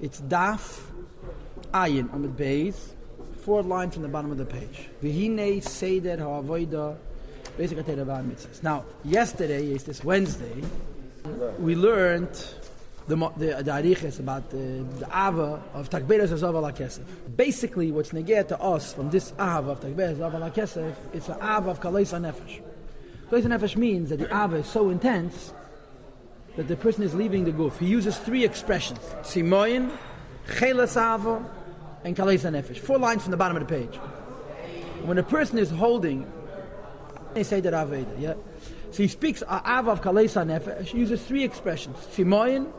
It's Daf Ayin Amid Beis, 4 lines from the bottom of the page. V'hinei seder ha'avoida basic atera v'amitzvos. Now, yesterday, is this Wednesday, we learned the ariches about the ava of takberes hazav ala kesef. Basically, what's negeh to us from this ava of takberes hazav ala kesef, it's an ava of kaleis nefesh. Kaleis nefesh means that the ava is so intense that the person is leaving the guf. He uses 3 expressions: simoyin, chelas ava, and kaleis nefesh. 4 lines from the bottom of the page. When a person is holding, they say that aveda, yeah. So he speaks ava of kaleis nefesh. He uses 3 expressions: simoyin,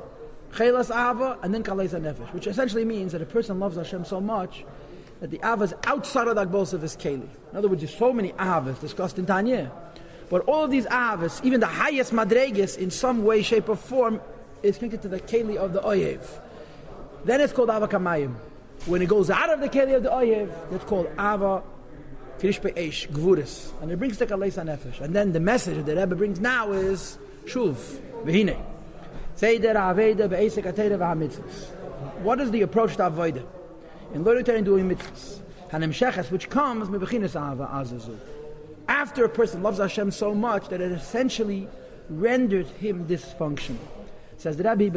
chelas ava, and then kaleis nefesh, which essentially means that a person loves Hashem so much that the ava is outside of the agbos of his keli. In other words, there's so many avas discussed in Tanya, but all of these avas, even the highest madreges, in some way, shape, or form, is connected to the keli of the oyev. Then it's called ava kamayim. When it goes out of the keli of the oyev, that's called ava kirish be'esh, gvuris, and it brings the kaleis nefesh. And then the message that the Rebbe brings now is shuv v'hinei. What is the approach to avodah? In learning and doing mitzvahs, which comes after a person loves Hashem so much that it essentially renders him dysfunctional. Says the Rabbi,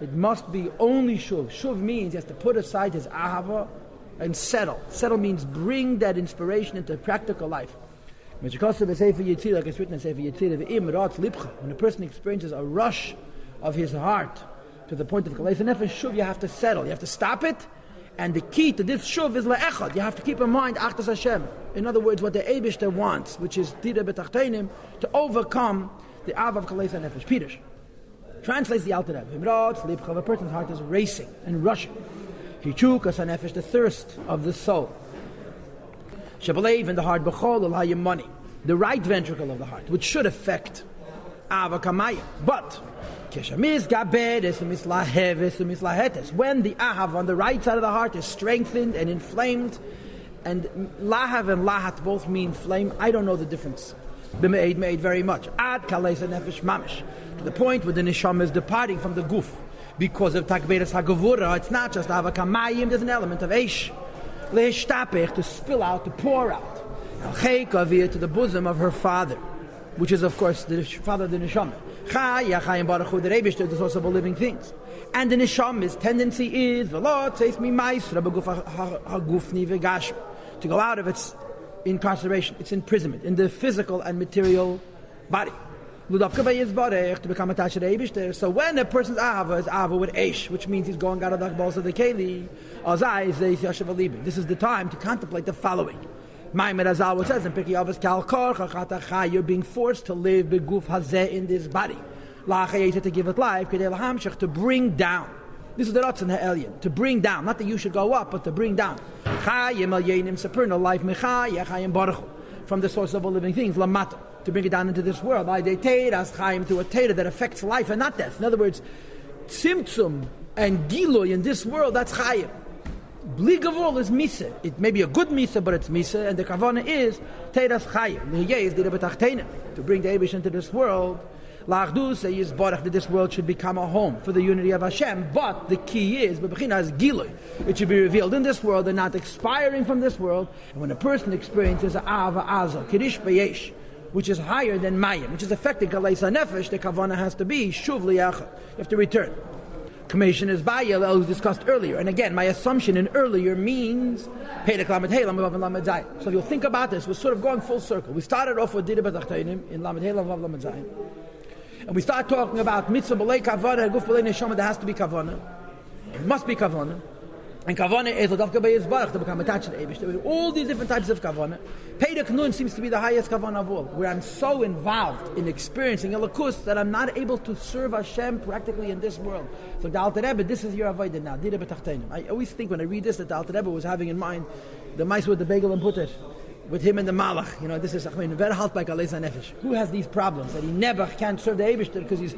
it must be only shuv. Shuv means he has to put aside his ahava and settle. Settle means bring that inspiration into practical life. Like it's written in Sefer Yitzir, when a person experiences a rush of his heart to the point of kaleis nefesh shuv, you have to settle, you have to stop it, and the key to this shuv is le'echad. You have to keep in mind achdas Hashem. In other words, what the Eibishter wants, which is tira b'tachteinim, to overcome the av of kaleis nefesh. Peter translates the Alter Rebbe. A person's heart is racing and rushing. Hichukas nefesh, the thirst of the soul. Shabalev in the heart, b'chol l'hayim money, the right ventricle of the heart, which should affect ava kamaya. But when the ahav on the right side of the heart is strengthened and inflamed, and lahav and lahat both mean flame, I don't know the difference. B'me'ed very much. Ad kaleis nefesh mamish, to the point where the neshama is departing from the guf because of takberes hagavura. It's not just ava kamayim. There's an element of eish. To spill out, to pour out. To the bosom of her father, which is, of course, the father of the neshama. The Rebbe is also about living things. And the neshama's tendency is to go out of its incarceration, its imprisonment, in the physical and material body. To become attached to the Rebbe. So when a person's ahava is ahava with eish, which means he's going out of the balls of the keli, this is the time to contemplate the following. Maimed Azal, what says in Pirkei Avos, Kal you're being forced to live beguf hazeh, in this body. To give it life, to bring down. This is the Ratzon Ha'elyon, to bring down. Not that you should go up, but to bring down. Supernal life, from the source of all living things, lamata, to bring it down into this world. To a Teda that affects life and not death. In other words, Tzimtzum and Giloy in this world, that's Chayim. Bli gavol is misa. It may be a good misa, but it's misa, and the kavana is Teiras Chayim. The Yeh is dira b'tachteinim, to bring the Eibush into this world. La'achdus is barach, that this world should become a home for the unity of Hashem. But the key is b'bechina giloy. It should be revealed in this world and not expiring from this world. And when a person experiences ava azal kirish beyesh, which is higher than mayim, which is affecting kaleis nefesh, the kavana has to be shuv liyachad. You have to return. Commission is bayel, as discussed earlier. And again, my assumption in earlier means Pedek Lamed Hey, Lamed Vav, and Lamed Zayin. So if you'll think about this, we're sort of going full circle. We started off with Dira B'Tachteinim in Lamed Hey, Lamed Vav, Lamed Zayin. And we start talking about Mitzvah B'lei Kavana, Guf B'lei Neshama, there has to be Kavana. It must be Kavana. And Kavana is L'davka B'Yizbarach, to become attached to the Eibush. All these different types of Kavana. Pedek Nun seems to be the highest Kavana of all, where I'm so involved in experiencing Elokus that I'm not able to serve Hashem practically in this world. So the Alter Rebbe, this is your avodah now, Dira B'Tachteinim. I always think when I read this that the Alter Rebbe was having in mind the mice with the bagel and putter, with him and the malach. You know, this is very halt by kaleis nefesh. Who has these problems that he never can serve the Eibishter because he's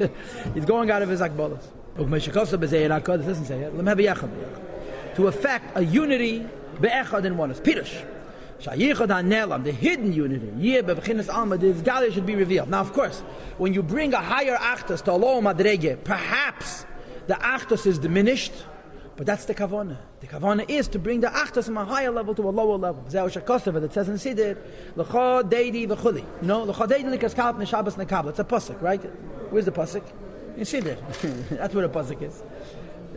going out of his akbolas? It doesn't say it. To affect a unity be'echad in oneness. Pirush. The hidden unity, this Gali should be revealed. Now, of course, when you bring a higher achtas to Allah madrege, perhaps the Achdus is diminished, but that's the Kavanah. The Kavanah is to bring the Achdus from a higher level to a lower level. It says in Siddur, L'cha deidi v'chuli. You know, L'cha deidi likas kalp neshabas nekabla. It's a pasuk, right? Where's the pasuk? In Siddur. That's where the pasuk is.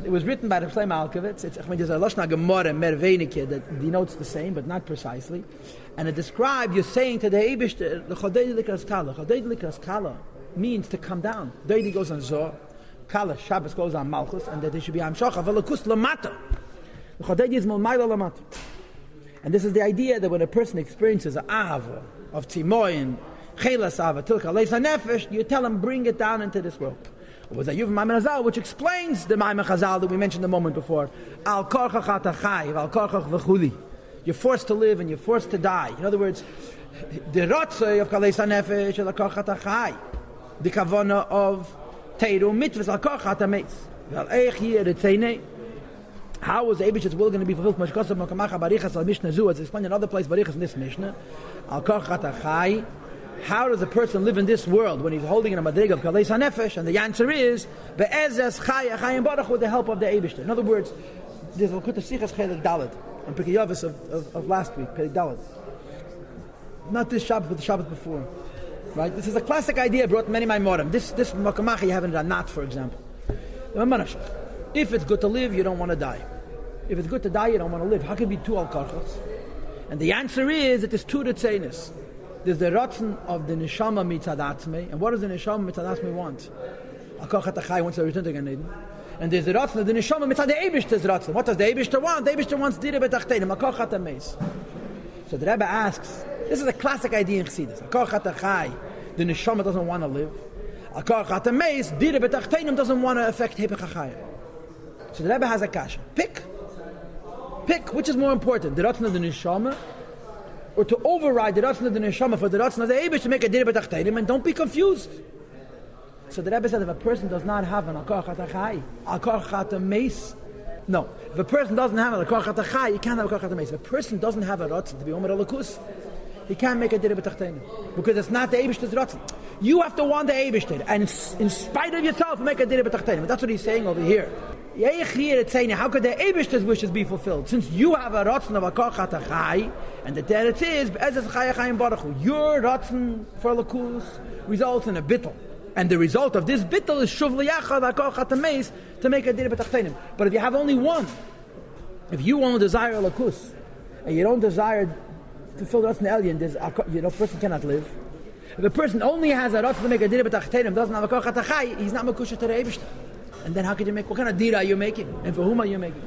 It was written by the Pshlem Alkovitz. There's a Lashna Gemara, Merveinike, that denotes the same, but not precisely. And it describes, you're saying to the Eibishter, L'cha deidi likas kala. L'cha deidi likas kala means to come down. Deidi goes on Zohar. Kala, Shabbos goes on Malchus, and that there should be Hamshacha, Velakus Lamata. The Chodedi is Malmayla Lamata. And this is the idea that when a person experiences an Ahava of Timoyin, Chelas Ahava, Tilka, Leisa Nefesh, you tell him, bring it down into this world. It was a Yuv Maimer Chazal, which explains the Maimer Chazal that we mentioned a moment before. Al Korchach Atachai, Al Korchach V'chuli. You're forced to live and you're forced to die. In other words, the Rotzei of Kaleisa Nefesh, Al Korchach Atachai. The Kavanah of Teiru mitzvahs al koch hatameis. Val eich hier etzeinei. How is Eibish's will going to be fulfilled? Mashkosav makamacha barichas al Mishnah Zu. It's explained in another place barichas in this Mishnah. Al koch hatachai. How does a person live in this world when he's holding in a madrig of kaleis hanefesh? And the answer is be'ezes chaya chayim barach with the help of the Eibish. In other words, there's a Lakut Sichas Chelik Dalet on Pirkei Avos of last week, Chelik Dalet. Not this Shabbat, but the Shabbat before. Right? This is a classic idea brought many Maimorim. This Makamacha you have in Ranat, for example. If it's good to live, you don't want to die. If it's good to die, you don't want to live. How can it be two al-karchas? And the answer is that there's two Ritzenis. There's the Ratzon of the Neshama mitzad atzmei. And what does the Neshama mitzad atzmei want? Al-karchat achai wants to return to Gan Eden. And there's the Ratzon of the Neshama mitzad the Eibishter's Ratzon. What does the Eibishter want? The Eibishter wants Dira betachtenim, al-karchat ameis. So the Rebbe asks, this is a classic idea in Chassidus. Al-karchat achai, the Neshama doesn't want to live. Al-karchat ameis, Dira betachtenim doesn't want to affect Hepech HaChayim. So the Rebbe has a kasha. Pick, which is more important, the Ratzon of the Neshama, or to override the Ratzon of the Neshama for the Ratzon of the Eibush to make a Dira betachtenim, and don't be confused. So the Rebbe said if a person does not have an al-karchat achai, al-karchat ameis, no. If a person doesn't have an al-karchat achai, he can't have a karchat ameis. If a person doesn't have a Ratzon to be Omer Alakus, he can't make a Dira betachtenim, because it's not the Eibishter's Ratzon. You have to want the Eibishter, and in spite of yourself, make a Dira betachtenim. That's what he's saying over here. How could the Eibishter's wishes be fulfilled? Since you have a Ratzon of a karchat achai, and the teretz is your Ratzon for Lakus results in a bittul, and the result of this bittul is shuv liyachad karchat ameis to make a Dira betachtenim. But if you have only one, if you only desire a Lakus, and you don't desire to fill the Ratzon Elyon, person cannot live. If a person only has a Ratzon to make a Dira betachtenim, doesn't have a karchat achai, he's not makusha to the Eibishter. And then how could you make, what kind of dira are you making? And for whom are you making?